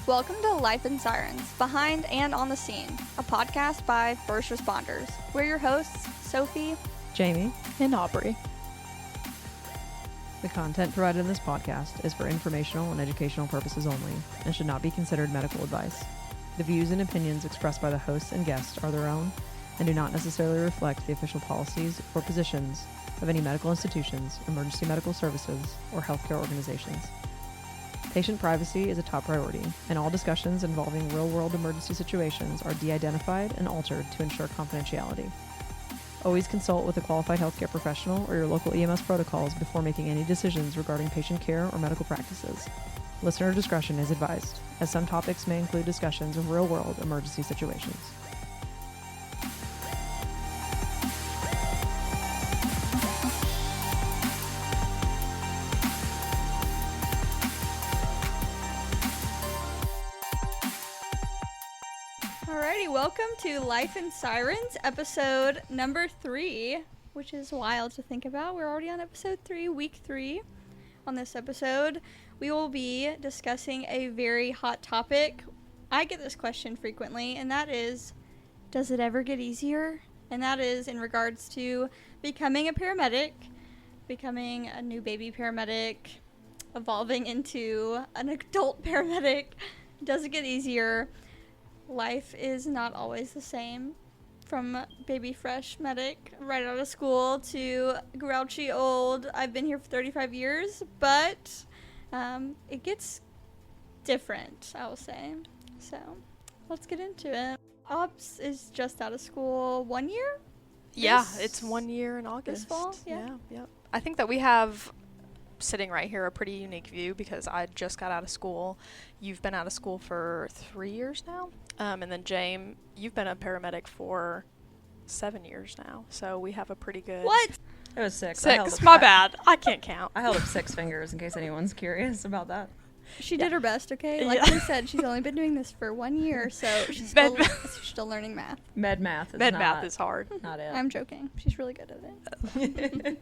Welcome to Life in Sirens, Behind and on the Scene, a podcast by first responders. We're your hosts, Sophie, Jamie, and Aubrey. The content provided in this podcast is for informational and educational purposes only and should not be considered medical advice. The views and opinions expressed by the hosts and guests are their own and do not necessarily reflect the official policies or positions of any medical institutions, emergency medical services, or healthcare organizations. Patient privacy is a top priority, and all discussions involving real-world emergency situations are de-identified and altered to ensure confidentiality. Always consult with a qualified healthcare professional or your local EMS protocols before making any decisions regarding patient care or medical practices. Listener discretion is advised, as some topics may include discussions of real-world emergency situations. Alrighty, welcome to Life in Sirens, episode number 3, which is wild to think about. We're already on episode 3, week 3. On this episode, we will be discussing a very hot topic. I get this question frequently, and that is, does it ever get easier? And that is in regards to becoming a paramedic, becoming a new baby paramedic, evolving into an adult paramedic. Does it get easier? Life is not always the same, from baby fresh medic right out of school to grouchy old. I've been here for 35 years, but it gets different, I will say. So let's get into it. Ops is just out of school 1 year? Yeah, it's 1 year in August. This fall? Yeah. I think that we have, sitting right here, a pretty unique view because I just got out of school. You've been out of school for 3 years now. And then, James, you've been a paramedic for 7 years now. So we have a pretty good... What? It was 6. My bad. I can't count. I held up 6 fingers in case anyone's curious about that. She did her best, okay? Like we said, she's only been doing this for 1 year, so she's still learning math. Med math is hard. Not it. I'm joking. She's really good at it.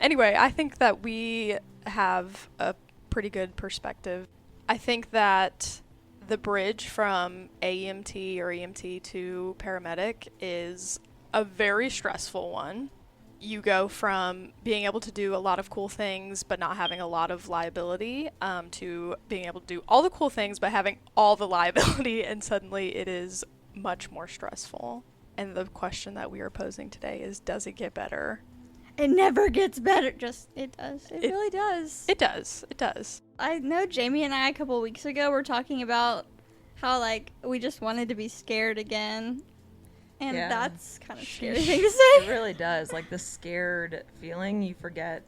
Anyway, I think that we have a pretty good perspective. I think that the bridge from AEMT or EMT to paramedic is a very stressful one. You go from being able to do a lot of cool things but not having a lot of liability to being able to do all the cool things but having all the liability, and suddenly it is much more stressful. And the question that we are posing today is, does it get better? It never gets better. It does. It really does. It does. I know Jamie and I a couple of weeks ago were talking about how, like, we just wanted to be scared again. And that's kind of scary thing to say. It really does. Like, the scared feeling, you forget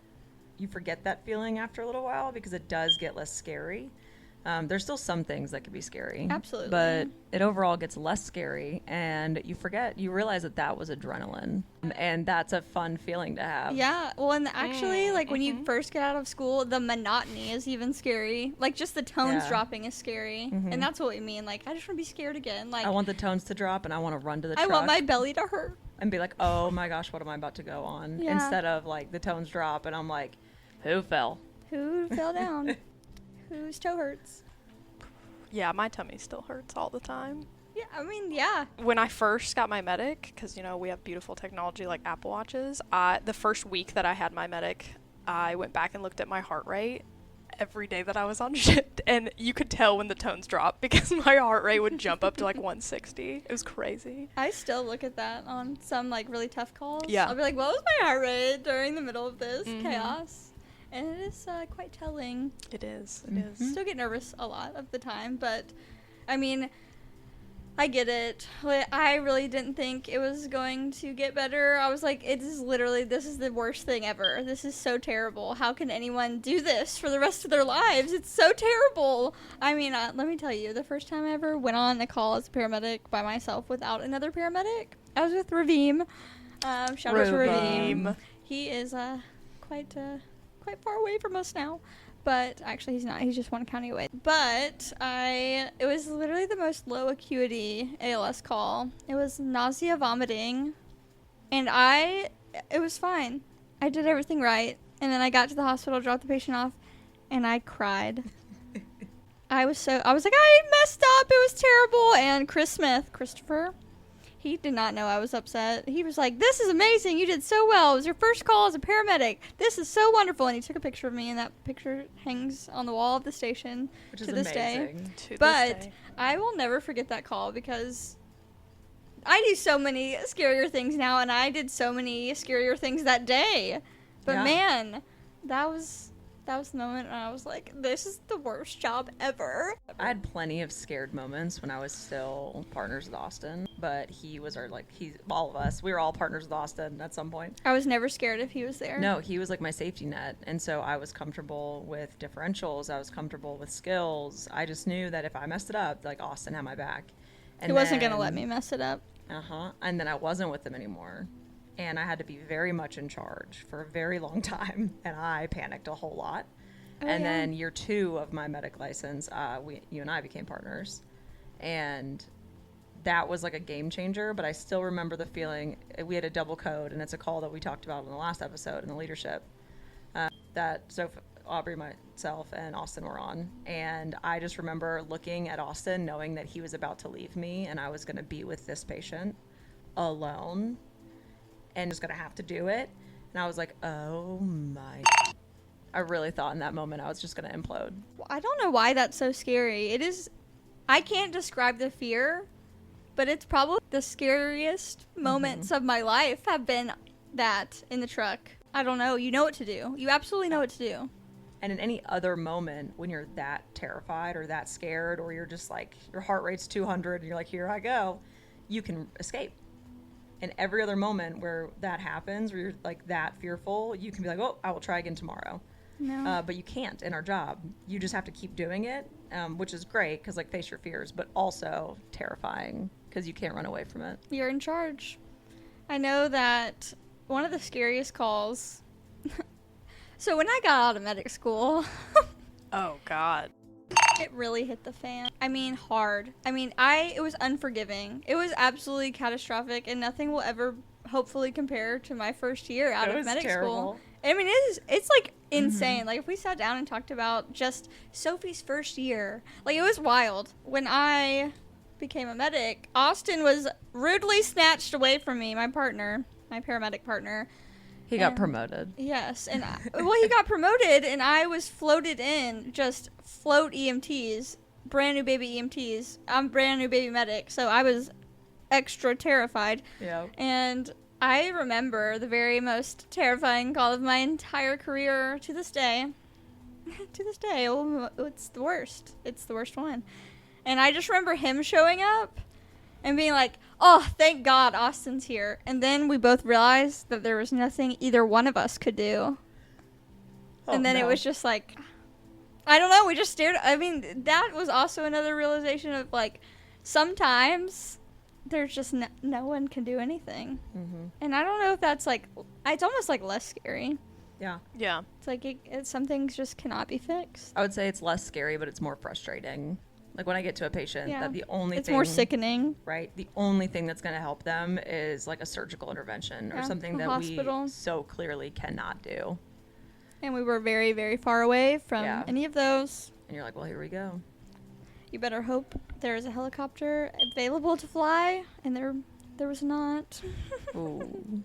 that feeling after a little while because it does get less scary. There's still some things that could be scary. Absolutely. But it overall gets less scary, and you realize that was adrenaline. And that's a fun feeling to have. Yeah. Well, and actually, like, when you first get out of school, the monotony is even scary. Like, just the tones dropping is scary. Mm-hmm. And that's what we mean. Like, I just want to be scared again. Like, I want the tones to drop, and I want to run to the truck. I want my belly to hurt. And be like, oh my gosh, what am I about to go on? Yeah. Instead of, like, the tones drop, and I'm like, who fell? Who fell down? Whose toe hurts? Yeah, my tummy still hurts all the time. Yeah, I mean, yeah. When I first got my medic, because, you know, we have beautiful technology like Apple Watches, the first week that I had my medic, I went back and looked at my heart rate every day that I was on shift, and you could tell when the tones dropped because my heart rate would jump up to like 160. It was crazy. I still look at that on some, like, really tough calls. Yeah. I'll be like, what was my heart rate during the middle of this chaos? And it is quite telling. It is. Still get nervous a lot of the time, but, I mean, I get it. I really didn't think it was going to get better. I was like, this is the worst thing ever. This is so terrible. How can anyone do this for the rest of their lives? It's so terrible. I mean, let me tell you, the first time I ever went on a call as a paramedic by myself without another paramedic, I was with Raveem. Shout out to Raveem. He is quite far away from us now, but actually he's not. He's just 1 county away. But it was literally the most low acuity ALS call. It was nausea, vomiting, and it was fine. I did everything right, and then I got to the hospital, dropped the patient off, and I cried. I was like, I messed up. It was terrible. And Christopher, he did not know I was upset. He was like, this is amazing. You did so well. It was your first call as a paramedic. This is so wonderful. And he took a picture of me, and that picture hangs on the wall of the station to this day. But I will never forget that call because I do so many scarier things now, and I did so many scarier things that day. But man, that was the moment when I was like, this is the worst job ever. I had plenty of scared moments when I was still partners with Austin, but he was all of us. We were all partners with Austin at some point. I was never scared if he was there. No, he was like my safety net. And so I was comfortable with differentials. I was comfortable with skills. I just knew that if I messed it up, like Austin had my back. And he wasn't going to let me mess it up. And then I wasn't with them anymore. And I had to be very much in charge for a very long time. And I panicked a whole lot. And then year 2 of my medic license, you and I became partners. And that was like a game changer. But I still remember the feeling. We had a double code. And it's a call that we talked about in the last episode in the leadership. Aubrey, myself, and Austin were on. And I just remember looking at Austin, knowing that he was about to leave me. And I was going to be with this patient alone. And just gonna have to do it. And I was like, oh my. I really thought in that moment I was just gonna implode. I don't know why that's so scary. It is, I can't describe the fear, but it's probably the scariest moments of my life have been that in the truck. I don't know. You know what to do. You absolutely know what to do. And in any other moment when you're that terrified or that scared, or you're just like, your heart rate's 200 and you're like, here I go, you can escape. And every other moment where that happens, where you're like that fearful, you can be like, oh, I will try again tomorrow. No. But you can't in our job. You just have to keep doing it, which is great because like face your fears, but also terrifying because you can't run away from it. You're in charge. I know that one of the scariest calls. So when I got out of medic school. Oh, God. It really hit the fan. I mean, hard. I mean, it was unforgiving. It was absolutely catastrophic, and nothing will ever hopefully compare to my first year out of medic school. I mean, it's like insane. Like if we sat down and talked about just Sophie's first year, like it was wild. When I became a medic, Austin was rudely snatched away from me, my partner, my paramedic partner. He got promoted. Yes, and he got promoted, and I was floated in, just float EMTs, brand new baby EMTs. I'm brand new baby medic, so I was extra terrified. Yeah. And I remember the very most terrifying call of my entire career to this day. To this day, it's the worst. It's the worst one. And I just remember him showing up and being like, oh, thank God Austin's here. And then we both realized that there was nothing either one of us could do. And then it was just like, I don't know, we just stared. I mean, that was also another realization of like, sometimes there's just no one can do anything. Mm-hmm. And I don't know if that's like, it's almost like less scary. Yeah. It's like some things just cannot be fixed. I would say it's less scary, but it's more frustrating. Like when I get to a patient, that the only it's thing... more sickening. Right? The only thing that's going to help them is like a surgical intervention or something that we so clearly cannot do. And we were very, very far away from any of those. And you're like, well, here we go. You better hope there is a helicopter available to fly. And there was not. Ooh.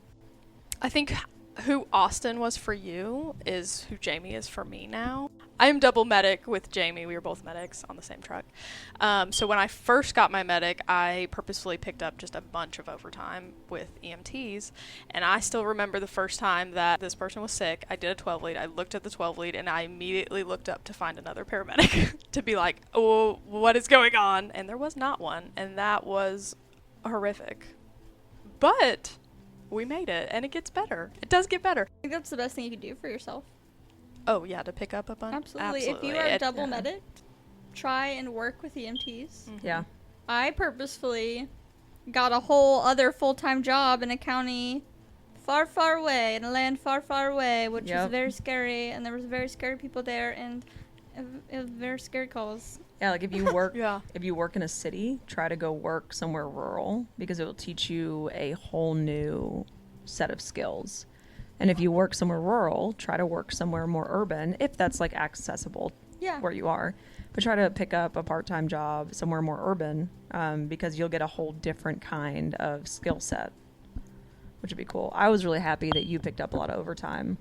I think who Austin was for you is who Jamie is for me now. I am double medic with Jamie. We were both medics on the same truck. So when I first got my medic, I purposefully picked up just a bunch of overtime with EMTs. And I still remember the first time that this person was sick. I did a 12 lead. I looked at the 12 lead and I immediately looked up to find another paramedic to be like, oh, what is going on? And there was not one. And that was horrific. But we made it, and it gets better. It does get better. I think that's the best thing you can do for yourself. Oh, yeah, to pick up a bunch? Absolutely. If you are double medic, try and work with EMTs. Mm-hmm. Yeah. I purposefully got a whole other full-time job in a county far, far away, in a land far, far away, which was very scary, and there was very scary people there, and it was very scary calls. Yeah, like if you work if you work in a city, try to go work somewhere rural because it will teach you a whole new set of skills. And if you work somewhere rural, try to work somewhere more urban if that's like accessible where you are. But try to pick up a part-time job somewhere more urban, because you'll get a whole different kind of skill set, which would be cool. I was really happy that you picked up a lot of overtime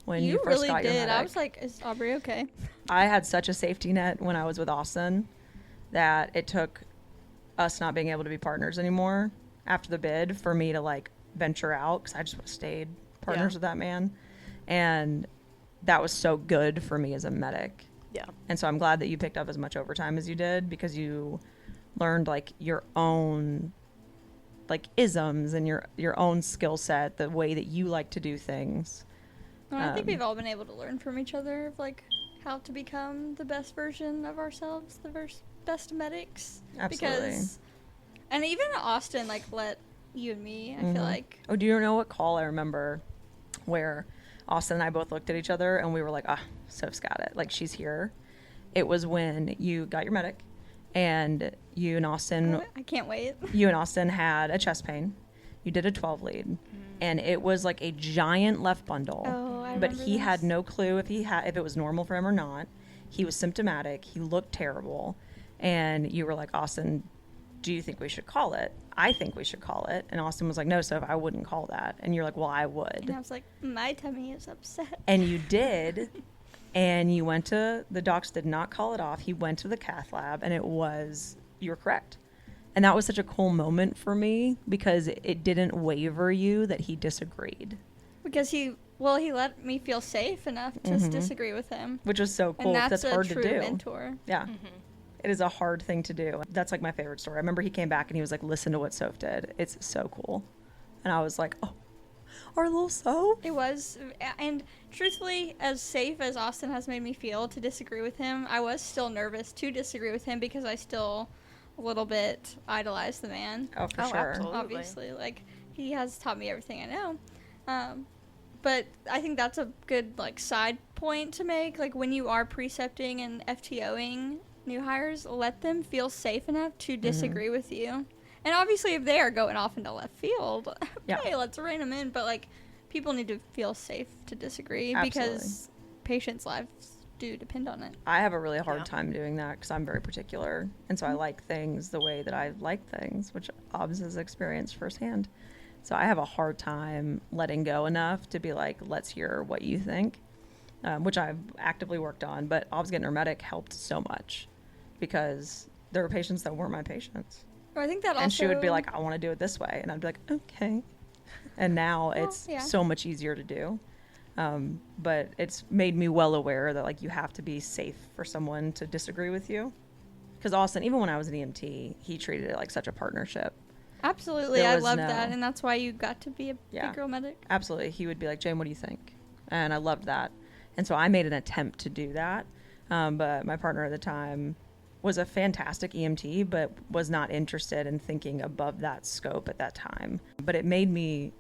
when you first really got your did. medic. I was like, is Aubrey okay? I had such a safety net when I was with Austin that it took us not being able to be partners anymore after the bid for me to like venture out, because I just would have stayed partners with that man. And that was so good for me as a medic. Yeah. And so I'm glad that you picked up as much overtime as you did, because you learned like your own like isms and your own skill set, the way that you like to do things. Well, I think we've all been able to learn from each other of like how to become the best version of ourselves, the best medics. Absolutely. And even Austin like let you and me, I feel like. Oh, do you know what call I remember where Austin and I both looked at each other and we were like, Soph's got it. Like, she's here. It was when you got your medic and you and Austin... I can't wait. You and Austin had a chest pain. You did a 12 lead. And it was like a giant left bundle. Oh, I But remember he this. had no clue if it was normal for him or not. He was symptomatic. He looked terrible. And you were like, Austin, do you think we should call it? I think we should call it. And Austin was like, no, Soph, I wouldn't call that. And you're like, well, I would. And I was like, my tummy is upset. And you did. And you went to, the docs did not call it off. He went to the cath lab and you were correct. And that was such a cool moment for me, because it didn't waver you that he disagreed. Because he let me feel safe enough to disagree with him. Which was so cool. And that's hard a true to do. mentor. Yeah. It is a hard thing to do. That's like my favorite story. I remember he came back and he was like, listen to what Soph did. It's so cool. And I was like, oh, our little Soph. It was, and truthfully, as safe as Austin has made me feel to disagree with him, I was still nervous to disagree with him because I still a little bit idolize the man. Oh, for sure. Absolutely. Obviously, like, he has taught me everything I know. But I think that's a good like side point to make. Like, when you are precepting and FTOing new hires, let them feel safe enough to disagree with you. And obviously, if they are going off into left field, okay, let's rein them in. But like, people need to feel safe to disagree. Absolutely. Because patients' lives do depend on it. I have a really hard time doing that because I'm very particular. And so I like things the way that I like things, which Obbs has experienced firsthand. So I have a hard time letting go enough to be like, let's hear what you think, which I've actively worked on. But Obbs getting her medic helped so much because there were patients that weren't my patients. Well, I think that also... And she would be like, I want to do it this way. And I'd be like, okay. And now it's so much easier to do. But it's made me well aware that like you have to be safe for someone to disagree with you. Because Austin, even when I was an EMT, he treated it like such a partnership. Absolutely. I love that. And that's why you got to be a big girl medic. Absolutely. He would be like, Jane, what do you think? And I loved that. And so I made an attempt to do that. But my partner at the time was a fantastic EMT, but was not interested in thinking above that scope at that time. But it made me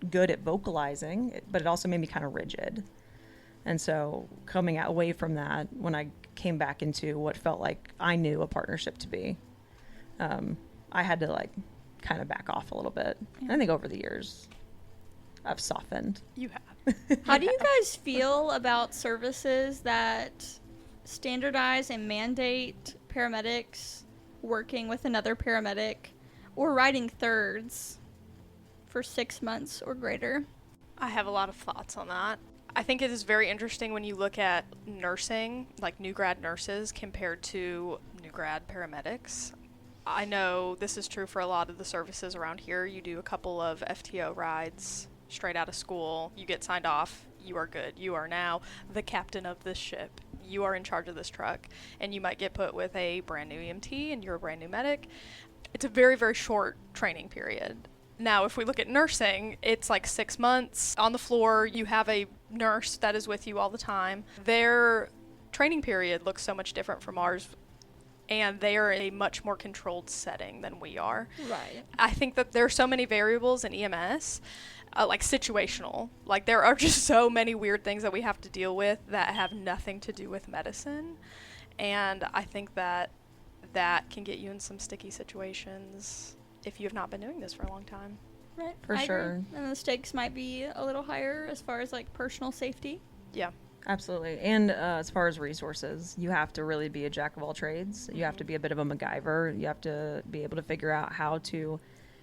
good at vocalizing, but it also made me kind of rigid. And so coming away from that, when I came back into what felt like I knew a partnership to be, I had to like kind of back off a little bit. And I think over the years I've softened. You have. How do you guys feel about services that standardize and mandate paramedics working with another paramedic or riding thirds for 6 months or greater? I have a lot of thoughts on that. I think it is very interesting when you look at nursing, like new grad nurses compared to new grad paramedics. I know this is true for a lot of the services around here. You do a couple of FTO rides straight out of school. You get signed off. You are good. You are now the captain of this ship. You are in charge of this truck. And you might get put with a brand new EMT and you're a brand new medic. It's a very, very short training period. Now, if we look at nursing, it's like 6 months on the floor. You have a nurse that is with you all the time. Their training period looks so much different from ours, and they are in a much more controlled setting than we are. Right. I think that there are so many variables in EMS, like situational. Like, there are just so many weird things that we have to deal with that have nothing to do with medicine. And I think that that can get you in some sticky situations if you have not been doing this for a long time. Right. For sure. Agree. And the stakes might be a little higher as far as like personal safety. Yeah. Absolutely. And as far as resources, you have to really be a jack of all trades. You have to be a bit of a MacGyver. You have to be able to figure out how to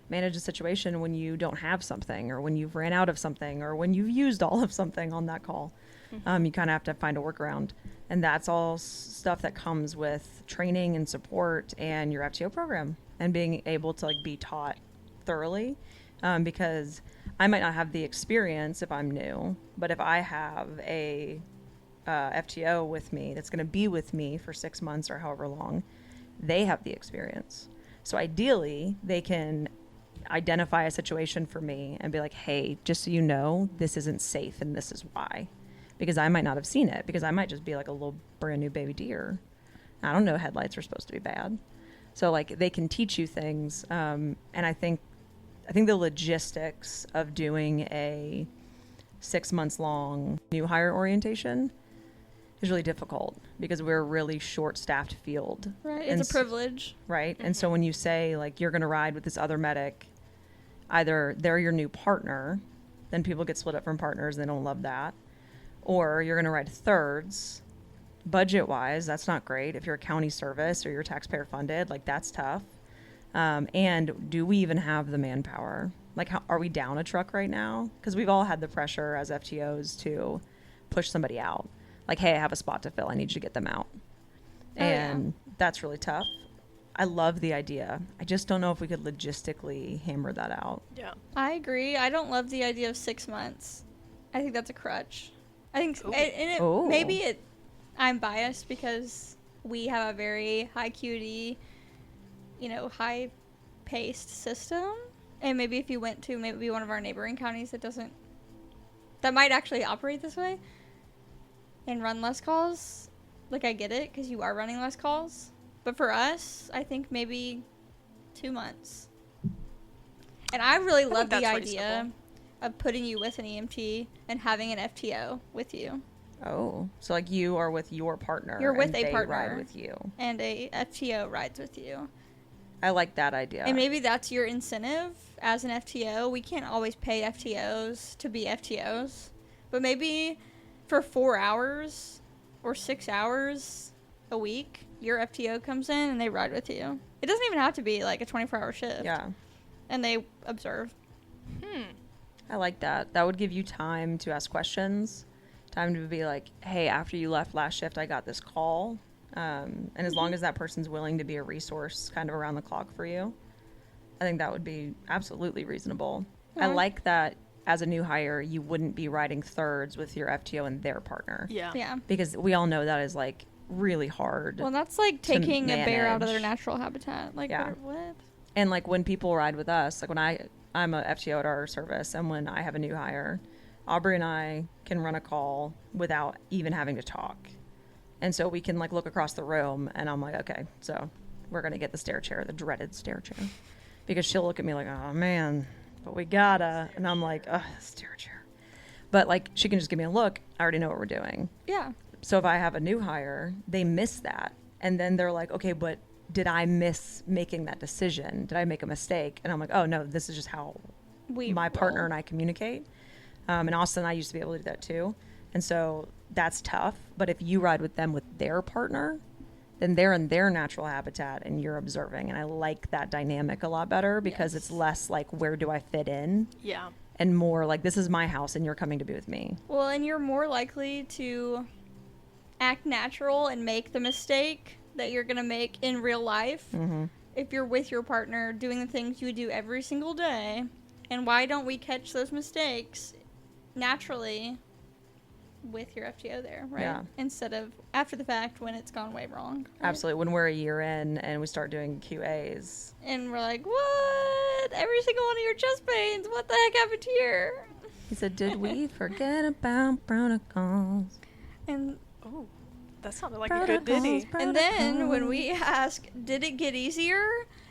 manage a situation when you don't have something, or when you've ran out of something, or when you've used all of something on that call. You kind of have to find a workaround. And that's all stuff that comes with training and support and your FTO program, and being able to like be taught thoroughly. Because I might not have the experience if I'm new, but if I have a FTO with me that's going to be with me for 6 months or however long, they have the experience. So ideally, they can identify a situation for me and be like, hey, just so you know, this isn't safe and this is why. Because I might not have seen it, because I might just be like a little brand new baby deer. I don't know headlights are supposed to be bad. So like they can teach you things. And I think the logistics of doing a 6 months long new hire orientation is really difficult, because we're a really short-staffed field. Right, it's a privilege. Right, and so when you say, like, you're going to ride with this other medic, either they're your new partner, then people get split up from partners, and they don't love that, or you're going to ride thirds. Budget-wise, that's not great. If you're a county service or you're taxpayer-funded, like, that's tough. And do we even have the manpower? Like, are we down a truck right now? Because we've all had the pressure as FTOs to push somebody out. Like, hey, I have a spot to fill. I need you to get them out. And that's really tough. I love the idea. I just don't know if we could logistically hammer that out. Yeah. I agree. I don't love the idea of 6 months. I think that's a crutch. I think I'm biased because we have a very high QD, high paced system. And maybe if you went to maybe one of our neighboring counties that might actually operate this way and run less calls, like, I get it because you are running less calls. But for us, I think maybe 2 months. And I really love the idea of putting you with an EMT and having an FTO with you. Oh, so like you are with your partner. You're with and a partner. Ride with you. And a FTO rides with you. I like that idea. And maybe that's your incentive as an FTO. We can't always pay FTOs to be FTOs. But maybe for 4 hours or 6 hours a week, your FTO comes in and they ride with you. It doesn't even have to be like a 24-hour shift. Yeah. And they observe. I like that. That would give you time to ask questions, time to be like, hey, after you left last shift, I got this call. And as long as that person's willing to be a resource kind of around the clock for you, I think that would be absolutely reasonable. I like that as a new hire, you wouldn't be riding thirds with your FTO and their partner. Yeah. Yeah. Because we all know that is like really hard. Well, that's like taking a bear out of manage. their natural habitat. Like, Yeah. what? And like when people ride with us, like when I'm a FTO at our service, and when I have a new hire, Aubrey and I can run a call without even having to talk. And so we can like look across the room, and I'm like, okay, so we're going to get the stair chair, the dreaded stair chair. Because she'll look at me like, oh man, but we gotta. And I'm like, ugh, stair chair. But like, she can just give me a look. I already know what we're doing. Yeah. So if I have a new hire, they miss that. And then they're like, okay, but did I miss making that decision? Did I make a mistake? And I'm like, oh no, this is just how my partner and I communicate. And Austin and I used to be able to do that too. And so that's tough. But if you ride with them with their partner, then they're in their natural habitat and you're observing. And I like that dynamic a lot better, because it's less like, where do I fit in? Yeah. And more like, this is my house and you're coming to be with me. Well, and you're more likely to act natural and make the mistake that you're going to make in real life if you're with your partner doing the things you would do every single day. And why don't we catch those mistakes naturally with your FTO there, right? Yeah. Instead of after the fact when it's gone way wrong. Right? Absolutely. When we're a year in and we start doing QAs. And we're like, what? Every single one of your chest pains. What the heck happened here? He said, did we forget about protocols? And Oh, that sounded like a good ditty. And then when we ask, did it get easier?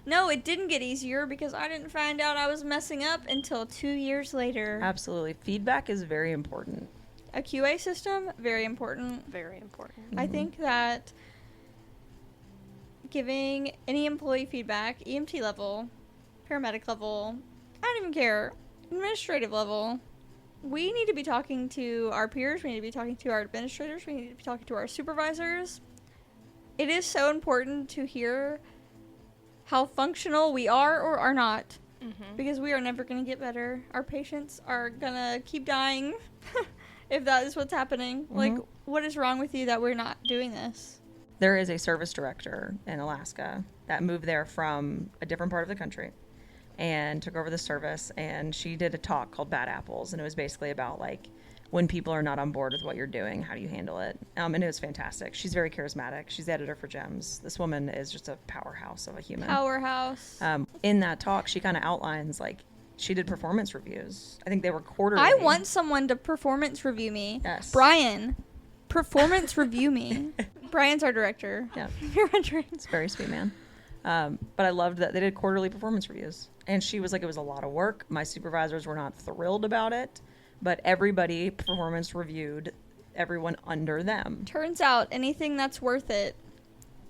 No, it didn't get easier because I didn't find out I was messing up until 2 years later. Absolutely. Feedback is very important. A QA system, very important. Very important. I think that giving any employee feedback, EMT level, paramedic level, I don't even care, administrative level, we need to be talking to our peers. We need to be talking to our administrators. We need to be talking to our supervisors. It is so important to hear how functional we are or are not, because we are never going to get better. Our patients are going to keep dying if that is what's happening. Like, what is wrong with you that we're not doing this? There is a service director in Alaska that moved there from a different part of the country and took over the service, and she did a talk called Bad Apples, and it was basically about like when people are not on board with what you're doing, how do you handle it? And it was fantastic. She's very charismatic. She's the editor for Gems. This woman is just a powerhouse of a human. Powerhouse. In that talk, she kind of outlines like she did performance reviews. I think they were quarterly. I want someone to performance review me. Yes. Brian, performance review me. Brian's our director. Yeah. You're wondering. It's a very sweet man. But I loved that they did quarterly performance reviews. And she was like, it was a lot of work. My supervisors were not thrilled about it. But everybody performance reviewed everyone under them. Turns out anything that's worth it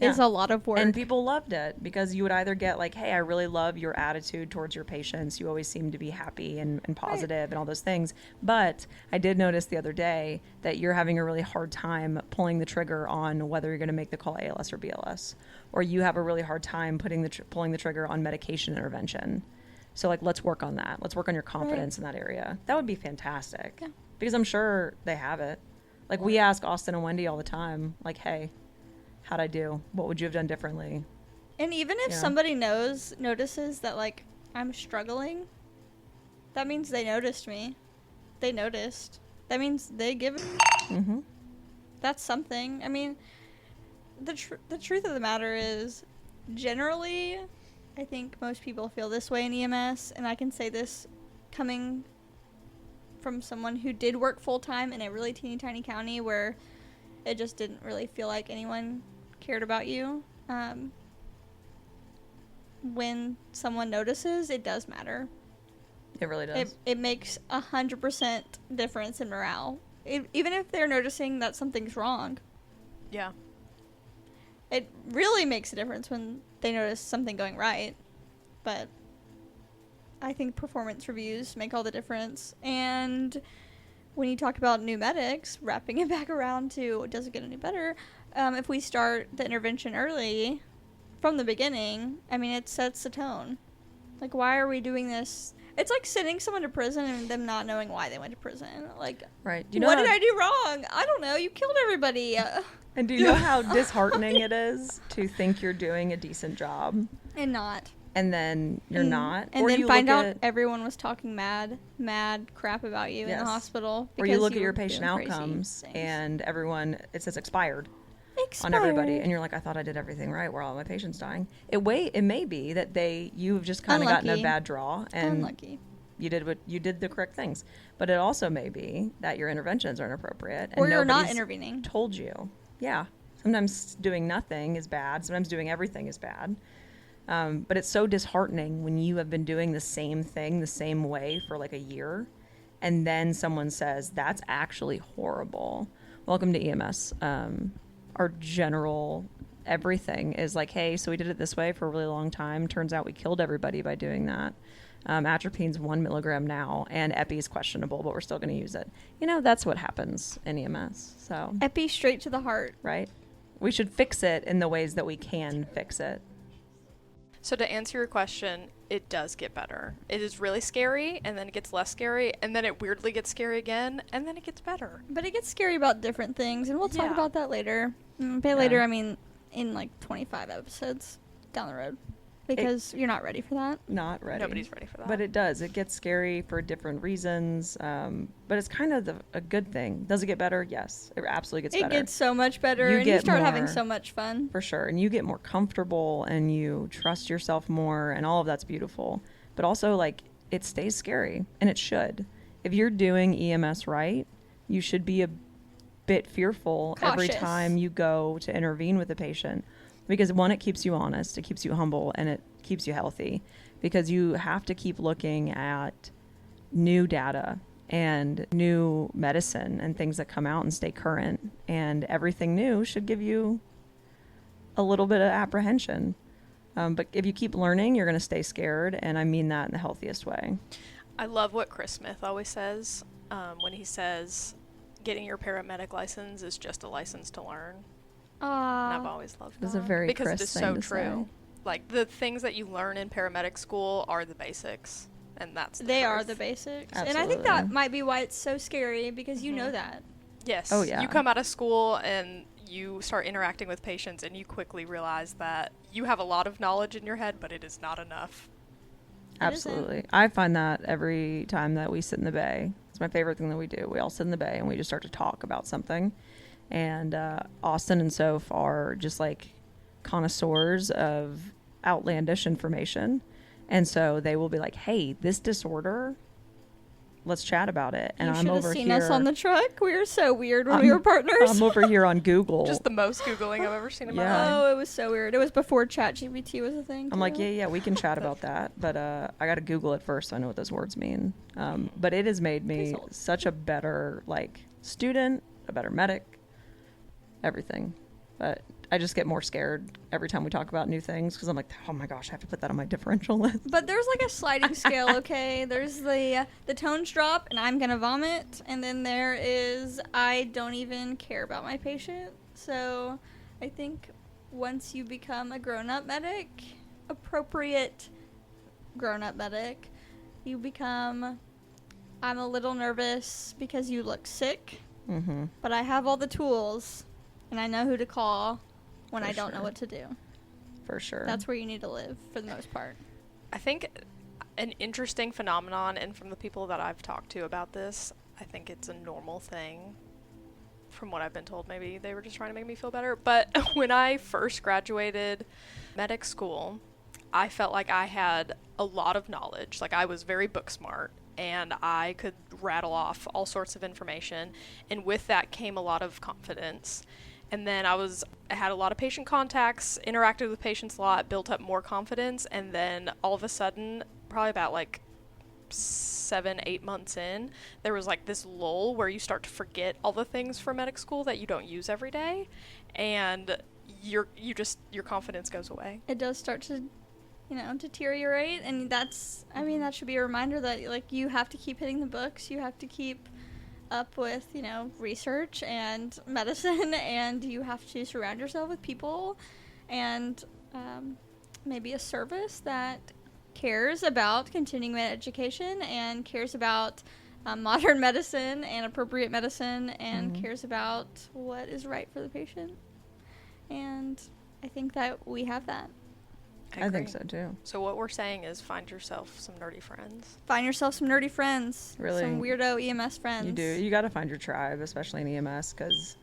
is a lot of work. And people loved it because you would either get like, hey, I really love your attitude towards your patients. You always seem to be happy and positive and all those things. But I did notice the other day that you're having a really hard time pulling the trigger on whether you're going to make the call ALS or BLS. Or you have a really hard time pulling the trigger on medication intervention. So, like, let's work on that. Let's work on your confidence in that area. That would be fantastic. Yeah. Because I'm sure they have it. Like, we ask Austin and Wendy all the time, like, hey, how'd I do? What would you have done differently? And even if somebody notices that, like, I'm struggling, that means they noticed me. They noticed. That means they give it. Mm-hmm. That's something. I mean, the truth of the matter is, generally, I think most people feel this way in EMS, and I can say this coming from someone who did work full-time in a really teeny tiny county where it just didn't really feel like anyone cared about you. When someone notices, it does matter. It really does. It makes 100% difference in morale. Even if they're noticing that something's wrong. Yeah. It really makes a difference when they notice something going right. But I think performance reviews make all the difference. And when you talk about new medics, wrapping it back around to does it get any better, if we start the intervention early from the beginning, I mean, it sets the tone. Like, why are we doing this? It's like sending someone to prison and them not knowing why they went to prison. Like, right. What did I do wrong? I don't know. You killed everybody. And do you know how disheartening it is to think you're doing a decent job? And not. And then you're not. And or then you find out everyone was talking mad crap about you in the hospital. Or you look at your patient outcomes and everyone, it says expired on everybody. And you're like, I thought I did everything right. Were all my patients dying? It may be that you've just kind of gotten a bad draw. And unlucky. You did the correct things. But it also may be that your interventions are inappropriate. Or you're not intervening. Told you. Yeah. Sometimes doing nothing is bad. Sometimes doing everything is bad. But it's so disheartening when you have been doing the same thing the same way for like a year, and then someone says, that's actually horrible. Welcome to EMS. Our general everything is like, hey, so we did it this way for a really long time. Turns out we killed everybody by doing that. Atropine's 1 milligram now, and Epi is questionable, but we're still going to use it. You know, that's what happens in EMS. So Epi straight to the heart. Right. We should fix it in the ways that we can fix it. So to answer your question, it does get better. It is really scary, and then it gets less scary, and then it weirdly gets scary again, and then it gets better. But it gets scary about different things, and we'll talk about that later. By later, I mean in like 25 episodes down the road. Because you're not ready for that. Not ready. Nobody's ready for that. But it does. It gets scary for different reasons. But it's kind of a good thing. Does it get better? Yes. It absolutely gets better. It gets so much better. And you start having so much fun. For sure. And you get more comfortable and you trust yourself more. And all of that's beautiful. But also, like, it stays scary. And it should. If you're doing EMS right, you should be a bit fearful every time you go to intervene with a patient. Because one, it keeps you honest, it keeps you humble, and it keeps you healthy. Because you have to keep looking at new data and new medicine and things that come out and stay current. And everything new should give you a little bit of apprehension. But if you keep learning, you're going to stay scared. And I mean that in the healthiest way. I love what Chris Smith always says. when he says getting your paramedic license is just a license to learn. And I've always loved that. It's a very because Chris it is thing so to true. say. Like, the things that you learn in paramedic school are the basics, and that's the They truth. are the basics. Absolutely. And I think that might be why it's so scary, because you know that. Yes. Oh, yeah. You come out of school and you start interacting with patients, and you quickly realize that you have a lot of knowledge in your head, but it is not enough. Absolutely. I find that every time that we sit in the bay. It's my favorite thing that we do. We all sit in the bay and we just start to talk about something. And Austin and Soph are just like connoisseurs of outlandish information. And so they will be like, hey, this disorder, let's chat about it. And You I'm should over have seen here. us on the truck. We were so weird when we were partners. I'm over here on Google. Just the most Googling I've ever seen in my Yeah. life. Oh, it was so weird. It was before ChatGPT was a thing. I'm like, too. yeah, we can chat about that, but I got to Google it first so I know what those words mean. But it has made me Please hold. such a better like student, a better medic, everything. But I just get more scared every time we talk about new things because I'm like, oh my gosh, I have to put that on my differential list. But there's like a sliding scale, okay? There's the tones drop and I'm gonna vomit, and then there is I don't even care about my patient. So I think once you become a grown-up medic, appropriate grown-up medic, you become, I'm a little nervous because you look sick, Mm-hmm. but I have all the tools and I know who to call when For I don't know sure. what to do. For sure. That's where you need to live for the most part. I think an interesting phenomenon, and from the people that I've talked to about this, I think it's a normal thing. From what I've been told, maybe they were just trying to make me feel better. But when I first graduated medic school, I felt like I had a lot of knowledge. Like, I was very book smart, and I could rattle off all sorts of information. And with that came a lot of confidence. And then I had a lot of patient contacts, interacted with patients a lot, built up more confidence, and then all of a sudden, probably about like 7-8 months in, there was like this lull where you start to forget all the things from medic school that you don't use every day, and your confidence goes away. It does start to, deteriorate, and that should be a reminder that like you have to keep hitting the books, you have to keep up with research and medicine, and you have to surround yourself with people and maybe a service that cares about continuing education and cares about modern medicine and appropriate medicine and cares about what is right for the patient. And I think that we have that. I think so too. So what we're saying is find yourself some nerdy friends. Find yourself some nerdy friends. Really. Some weirdo EMS friends. You do. You got to find your tribe, especially in EMS, because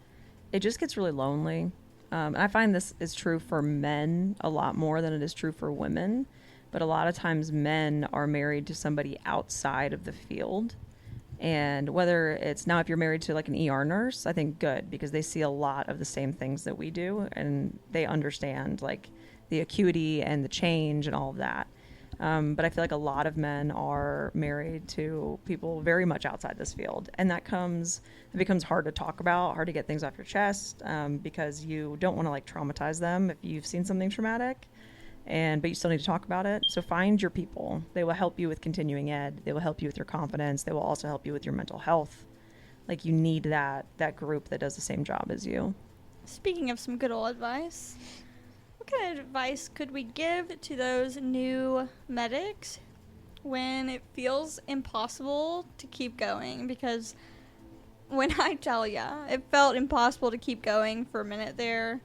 it just gets really lonely. And I find this is true for men a lot more than it is true for women. But a lot of times men are married to somebody outside of the field. And whether it's now, if you're married to like an ER nurse, I think good, because they see a lot of the same things that we do, and they understand like the acuity and the change and all of that. But I feel like a lot of men are married to people very much outside this field. And it becomes hard to talk about, hard to get things off your chest, because you don't want to like traumatize them if you've seen something traumatic, but you still need to talk about it. So find your people. They will help you with continuing ed. They will help you with your confidence. They will also help you with your mental health. Like, you need that group that does the same job as you. Speaking of some good old advice, what kind of advice could we give to those new medics when it feels impossible to keep going? Because when I tell ya, it felt impossible to keep going for a minute there.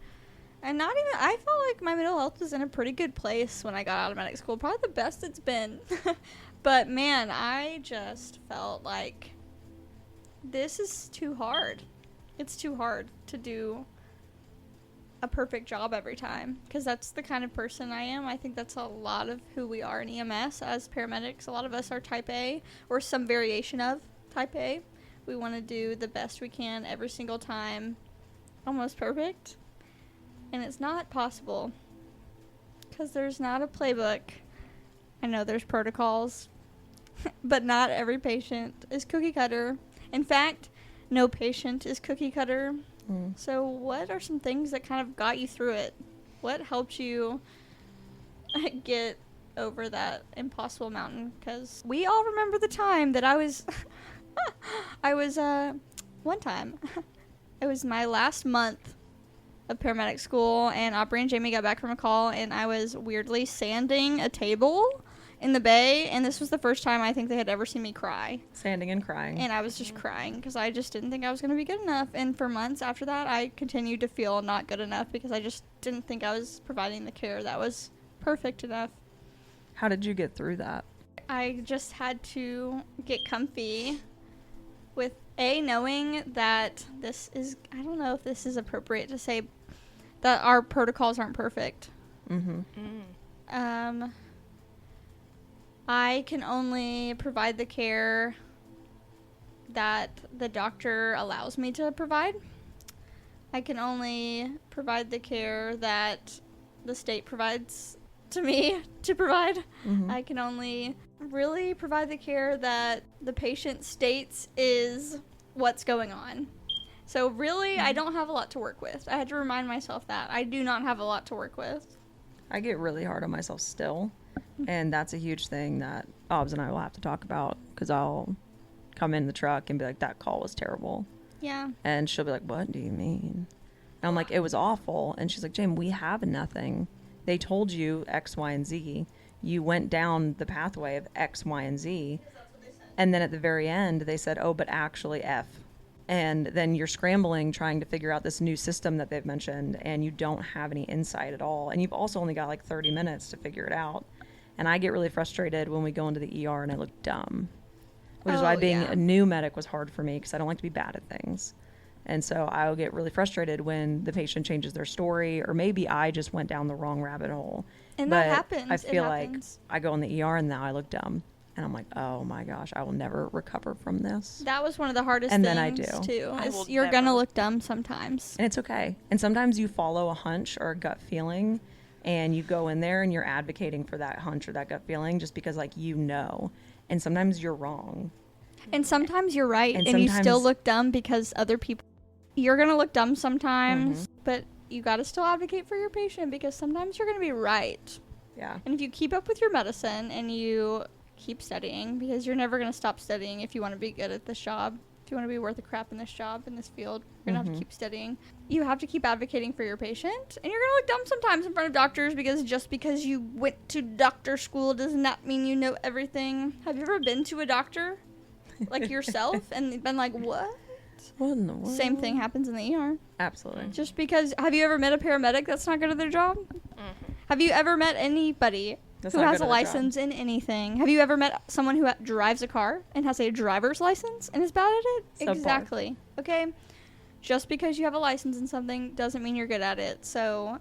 And I felt like my mental health was in a pretty good place when I got out of medic school. Probably the best it's been. But man, I just felt like this is too hard. It's too hard to do a perfect job every time, because that's the kind of person I am. I think that's a lot of who we are in EMS as paramedics. A lot of us are type A or some variation of type A. We want to do the best we can every single time, almost perfect. And it's not possible because there's not a playbook. I know there's protocols, but not every patient is cookie cutter. In fact, no patient is cookie cutter. So what are some things that kind of got you through it? What helped you get over that impossible mountain? Because we all remember the time that I was I was, one time, it was my last month of paramedic school, and Aubrey and Jamie got back from a call, and I was weirdly sanding a table in the bay, and this was the first time I think they had ever seen me cry. Sanding and crying. And I was just crying because I just didn't think I was going to be good enough. And for months after that, I continued to feel not good enough because I just didn't think I was providing the care that was perfect enough. How did you get through that? I just had to get comfy with knowing that this is, I don't know if this is appropriate to say, that our protocols aren't perfect. I can only provide the care that the doctor allows me to provide. I can only provide the care that the state provides to me to provide. I can only really provide the care that the patient states is what's going on. So really, I don't have a lot to work with. I had to remind myself that. I do not have a lot to work with. I get really hard on myself still, and that's a huge thing that Obbs and I will have to talk about, because I'll come in the truck and be like, that call was terrible. Yeah. And she'll be like, what do you mean? And I'm like, it was awful. And she's like, Jane, we have nothing. They told you X, Y, and Z. You went down the pathway of X, Y, and Z. And then at the very end, they said, oh, but actually F. And then you're scrambling trying to figure out this new system that they've mentioned, and you don't have any insight at all. And you've also only got like 30 minutes to figure it out. And I get really frustrated when we go into the ER and I look dumb, which is why being a new medic was hard for me, because I don't like to be bad at things. And so I'll get really frustrated when the patient changes their story, or maybe I just went down the wrong rabbit hole. And but that happens. I feel like I go in the ER and now I look dumb. And I'm like, oh my gosh, I will never recover from this. That was one of the hardest and things, then I do. Too. I will You're going to never. look dumb sometimes. And it's okay. And sometimes you follow a hunch or a gut feeling, and you go in there and you're advocating for that hunch or that gut feeling just because, like, you know. And sometimes you're wrong. And sometimes you're right, And and you still sometimes- look dumb because other people... You're going to look dumb sometimes, but you got to still advocate for your patient, because sometimes you're going to be right. Yeah. And if you keep up with your medicine and you keep studying, because you're never going to stop studying if you want to be good at this job. If you want to be worth a crap in this job, in this field, you're going to have to keep studying. You have to keep advocating for your patient, and you're going to look dumb sometimes in front of doctors, because just because you went to doctor school does not mean you know everything. Have you ever been to a doctor, like yourself, and been like, what? What in the world? Same thing happens in the ER. Absolutely. Just because, have you ever met a paramedic that's not good at their job? Have you ever met anybody That's who not has good a at their job. license in anything? Have you ever met someone who drives a car and has a driver's license and is bad at it? Subpar. Exactly. Okay? Just because you have a license in something doesn't mean you're good at it. So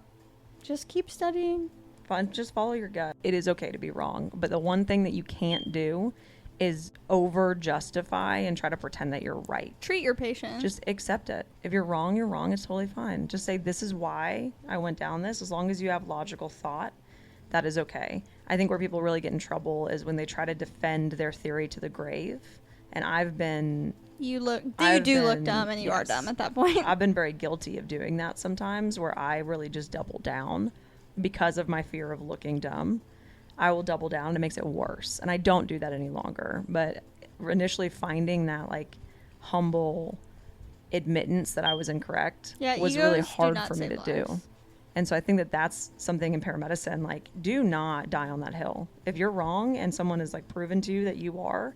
just keep studying. Fun. Just follow your gut. It is okay to be wrong. But the one thing that you can't do is over justify and try to pretend that you're right. Treat your patient. Just accept it. If you're wrong, you're wrong. It's totally fine. Just say, this is why I went down this. As long as you have logical thought, that is okay. I think where people really get in trouble is when they try to defend their theory to the grave. And I've been... You look I've dumb, and you are yes. dumb at that point. I've been very guilty of doing that sometimes, where I really just double down because of my fear of looking dumb. I will double down, and it makes it worse. And I don't do that any longer. But initially finding that, like, humble admittance that I was incorrect was really egos do hard not for me to save do. lives. And so I think that that's something in paramedicine, like, do not die on that hill. If you're wrong and someone is, like, proven to you that you are,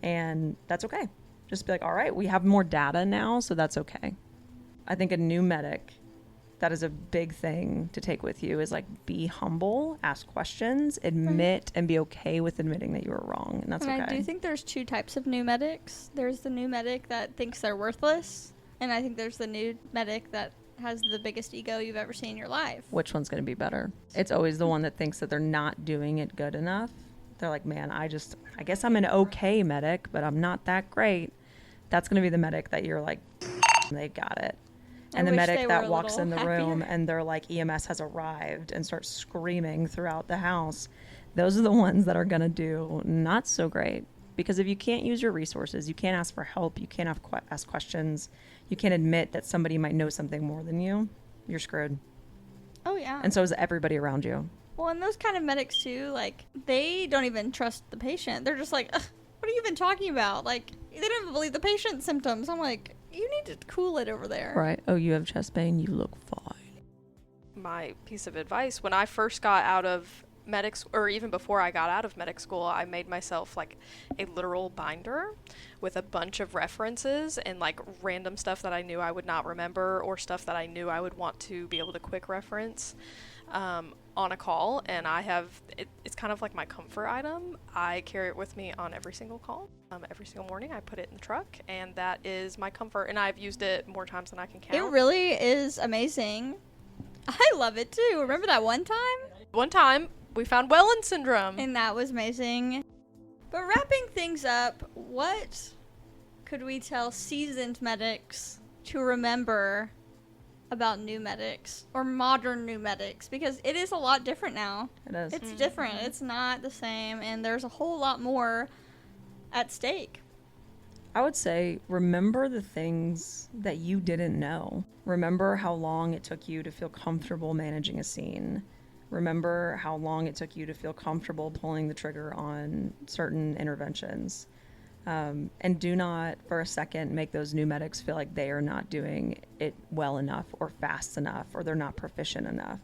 and that's okay. Just be like, all right, we have more data now, so that's okay. I think a new medic, that is a big thing to take with you, is like, be humble, ask questions, admit, and be okay with admitting that you were wrong. And that's And okay. I do think there's two types of new medics. There's the new medic that thinks they're worthless, and I think there's the new medic that has the biggest ego you've ever seen in your life. Which one's going to be better? It's always the one that thinks that they're not doing it good enough. They're like, man, I guess I'm an okay medic, but I'm not that great. That's going to be the medic that you're like, they got it. And the wish medic they that were a walks in the little room happier. and they're like, EMS has arrived, and starts screaming throughout the house. Those are the ones that are going to do not so great. Because if you can't use your resources, you can't ask for help, you can't ask questions, you can't admit that somebody might know something more than you, you're screwed. Oh, yeah. And so is everybody around you. Well, and those kind of medics, too, like, they don't even trust the patient. They're just like, ugh, what are you even talking about? Like, they didn't even believe the patient's symptoms. I'm like, you need to cool it over there. Right. Oh, you have chest pain? You look fine. My piece of advice, when I first got out of or even before I got out of medic school, I made myself like a literal binder with a bunch of references and like random stuff that I knew I would not remember, or stuff that I knew I would want to be able to quick reference on a call. And it's kind of like my comfort item. I carry it with me on every single call. Every single morning I put it in the truck, and that is my comfort, and I've used it more times than I can count. It really is amazing. I love it too. Remember that one time We found Welland syndrome. and that was amazing. But wrapping things up, what could we tell seasoned medics to remember about new medics or modern new medics? Because it is a lot different now. It is. It's different. It's not the same, and there's a whole lot more at stake. I would say remember the things that you didn't know. Remember how long it took you to feel comfortable managing a scene. Remember how long it took you to feel comfortable pulling the trigger on certain interventions. And do not for a second make those new medics feel like they are not doing it well enough or fast enough, or they're not proficient enough.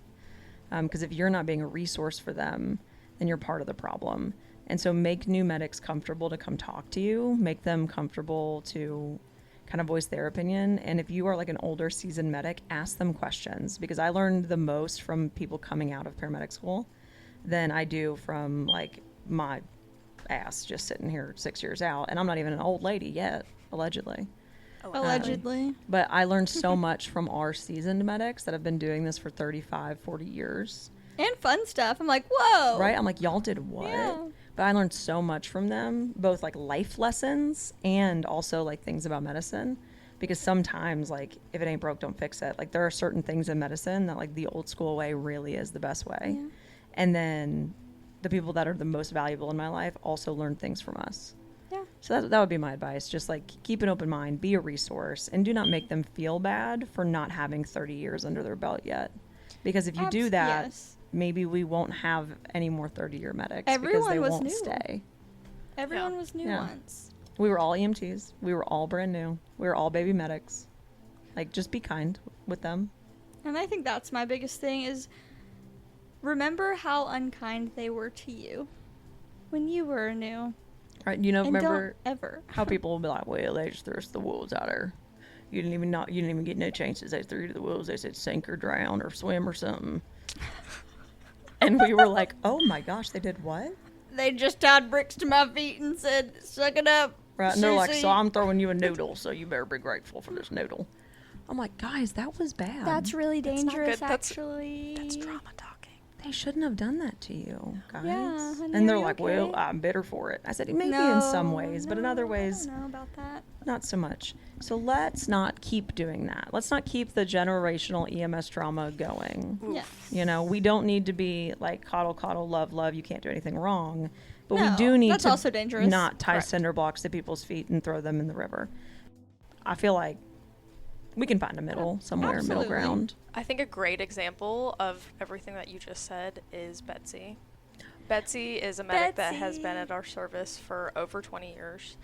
Because if you're not being a resource for them, then you're part of the problem. And so make new medics comfortable to come talk to you. Make them comfortable to kind of voice their opinion. And if you are like an older seasoned medic, ask them questions, because I learned the most from people coming out of paramedic school than I do from like my ass just sitting here 6 years out. And I'm not even an old lady yet, allegedly. Allegedly. But I learned so much from our seasoned medics that have been doing this for 35, 40 years. And fun stuff. I'm like, whoa. Right? I'm like, y'all did what? Yeah. But I learned so much from them, both like life lessons and also like things about medicine. Because sometimes, like, if it ain't broke, don't fix it. Like, there are certain things in medicine that like the old school way really is the best way. Yeah. And then the people that are the most valuable in my life also learn things from us. Yeah. So that would be my advice. Just like keep an open mind, be a resource, and do not make them feel bad for not having 30 years under their belt yet. Because if you do that, yes. maybe we won't have any more 30-year medics. Everyone because they was won't new. stay. Everyone was new Yeah. once. We were all EMTs. We were all brand new. We were all baby medics. Like, just be kind with them. And I think that's my biggest thing is remember how unkind they were to you when you were new. Right? You know, And remember don't ever. how people will be like, well, they just threw us to the wolves out there. You didn't even get no chances. They threw you to the wolves. They said sink or drown or swim or something. And we were like, oh my gosh, they did what? They just tied bricks to my feet and said, suck it up. Right? And they're like, Susie." so I'm throwing you a noodle, so you better be grateful for this noodle. I'm like, guys, that was bad. That's really That's not dangerous, good. actually. That's trauma talking. They shouldn't have done that to you, guys. Yeah, honey, and they're are you like, okay? well, I'm bitter for it. I said, maybe in some ways, but in other I ways, don't know about that. not so much. So let's not keep doing that. Let's not keep the generational EMS trauma going. Oof. Yes. You know, we don't need to be like coddle, love, you can't do anything wrong. But No, we do need that's to also dangerous. not tie Correct. cinder blocks to people's feet and throw them in the river. I feel like we can find a middle somewhere, middle Absolutely. ground. I think a great example of everything that you just said is Betsy. Betsy is a medic that has been Betsy. at our service for over 20 years.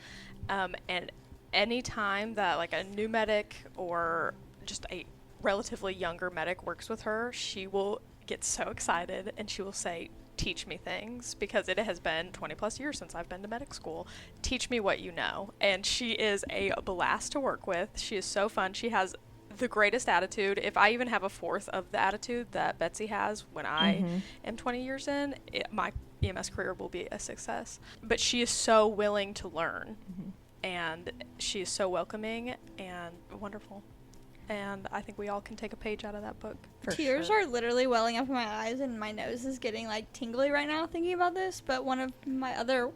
And any time that like a new medic or just a relatively younger medic works with her, she will get so excited and she will say, teach me things, because it has been 20 plus years since I've been to medic school. Teach me what you know. And she is a blast to work with. She is so fun. She has the greatest attitude. If I even have a fourth of the attitude that Betsy has when I am 20 years in, my EMS career will be a success. But she is so willing to learn, and she is so welcoming and wonderful. And I think we all can take a page out of that book. For Tears sure. are literally welling up in my eyes, and my nose is getting like tingly right now thinking about this. But one of my other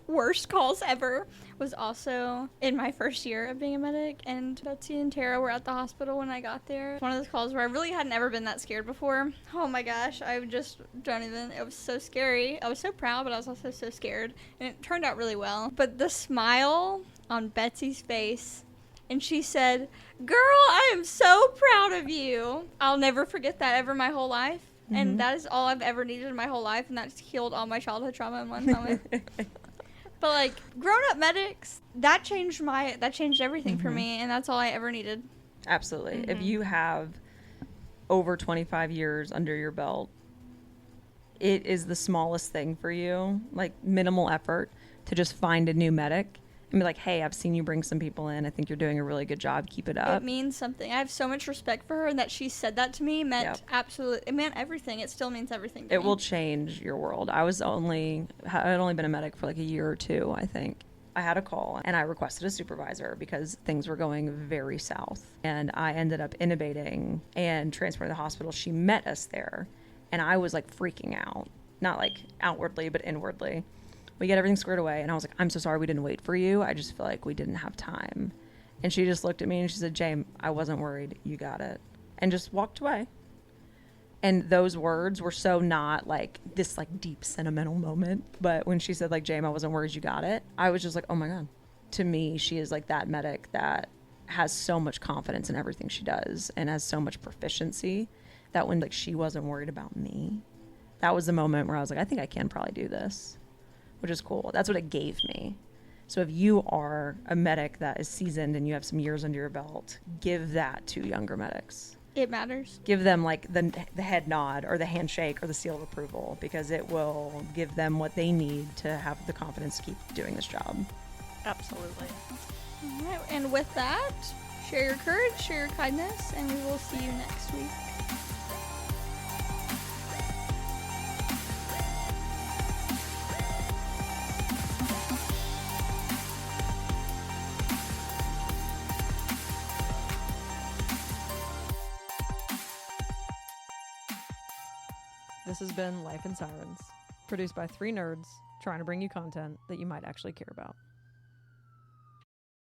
worst calls ever was also in my first year of being a medic, and Betsy and Tara were at the hospital when I got there. One of those calls where I really had never been that scared before. Oh my gosh, I just don't even, it was so scary. I was so proud, but I was also so scared, and it turned out really well. But the smile on Betsy's face, and she said, girl, I am so proud of you. I'll never forget that ever my whole life. And that is all I've ever needed in my whole life, and that's healed all my childhood trauma in one moment. But like grown-up medics, that changed everything for me, and that's all I ever needed. Absolutely. If you have over 25 years under your belt, it is the smallest thing for you, like minimal effort, to just find a new medic and be like, hey, I've seen you bring some people in. I think you're doing a really good job. Keep it up. It means something. I have so much respect for her, and that she said that to me meant it meant everything. It still means everything to me. It will change your world. I had only been a medic for like a year or two, I think. I had a call and I requested a supervisor because things were going very south. And I ended up intubating and transferring to the hospital. She met us there and I was like freaking out. Not like outwardly, but inwardly. We get everything squared away and I was like, I'm so sorry we didn't wait for you. I just feel like we didn't have time. And she just looked at me and she said, James, I wasn't worried. You got it. And just walked away. And those words were so not like this like deep sentimental moment. But when she said like, James, I wasn't worried, you got it. I was just like, oh my God. To me, she is like that medic that has so much confidence in everything she does and has so much proficiency that when like she wasn't worried about me, that was the moment where I was like, I think I can probably do this, which is cool. That's what it gave me. So if you are a medic that is seasoned and you have some years under your belt, give that to younger medics. It matters. Give them like the head nod or the handshake or the seal of approval, because it will give them what they need to have the confidence to keep doing this job. Absolutely. All right, and with that, share your courage, share your kindness, and we will see you next week. This has been Life in Sirens, produced by 3 nerds trying to bring you content that you might actually care about.